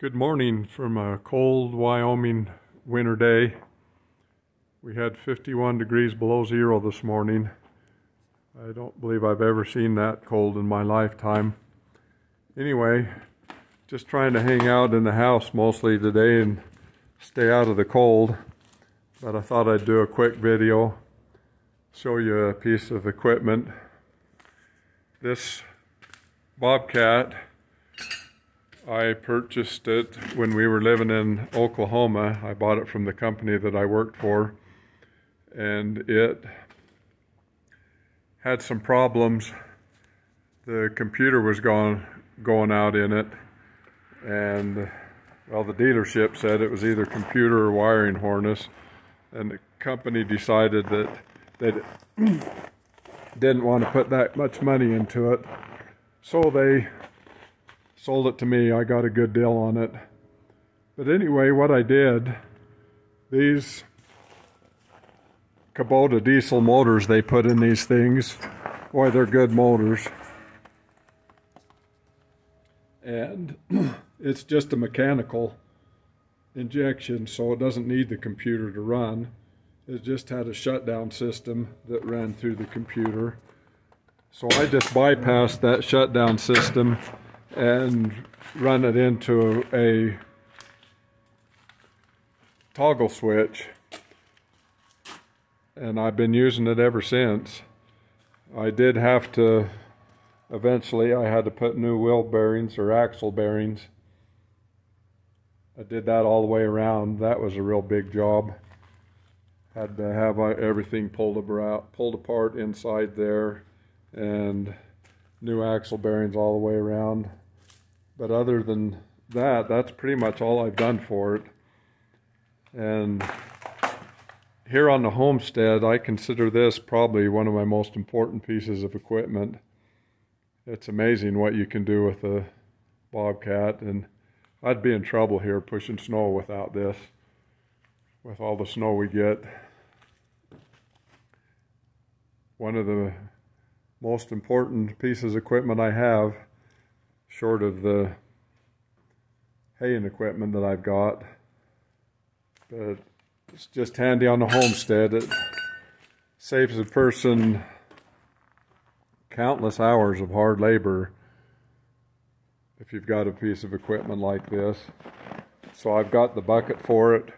Good morning from a cold Wyoming winter day. We had 51 degrees below zero this morning. I don't believe I've ever seen that cold in my lifetime. Anyway, just trying to hang out in the house mostly today and stay out of the cold. But I thought I'd do a quick video, show you a piece of equipment. This bobcat, I purchased it when we were living in Oklahoma. I bought it from the company that I worked for, and it had some problems. The computer was going out in it, and well, the dealership said it was either computer or wiring harness, and the company decided that they didn't want to put that much money into it, so they sold it to me. I got a good deal on it. But anyway, what I did, these Kubota diesel motors they put in these things, boy, they're good motors. And it's just a mechanical injection, so it doesn't need the computer to run. It just had a shutdown system that ran through the computer. So I just bypassed that shutdown system and run it into a toggle switch, and I've been using it ever since. I did have to, eventually I had to put new wheel bearings or axle bearings. I did that all the way around. That was a real big job. Had to have everything pulled apart inside there, and new axle bearings all the way around. But other than that, that's pretty much all I've done for it. And here on the homestead, I consider this probably one of my most important pieces of equipment. It's amazing what you can do with a bobcat, and I'd be in trouble here pushing snow without this, with all the snow we get. One of the most important pieces of equipment I have, short of the haying equipment that I've got, but it's just handy on the homestead. It saves a person countless hours of hard labor if you've got a piece of equipment like this. So I've got the bucket for it,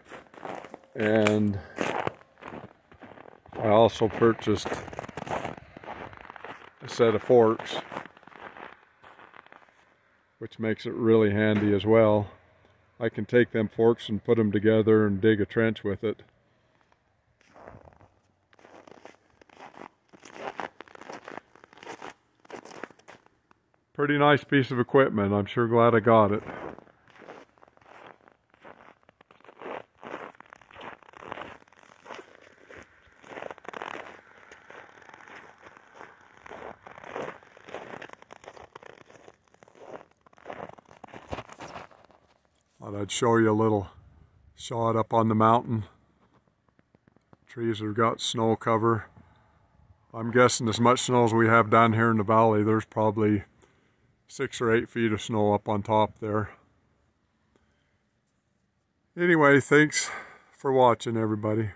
and I also purchased a set of forks, which makes it really handy as well. I can take them forks and put them together and dig a trench with it. Pretty nice piece of equipment. I'm sure glad I got it. Thought I'd show you a little shot up on the mountain. Trees have got snow cover. I'm guessing as much snow as we have down here in the valley, there's probably 6 or 8 feet of snow up on top there. Anyway, thanks for watching, everybody.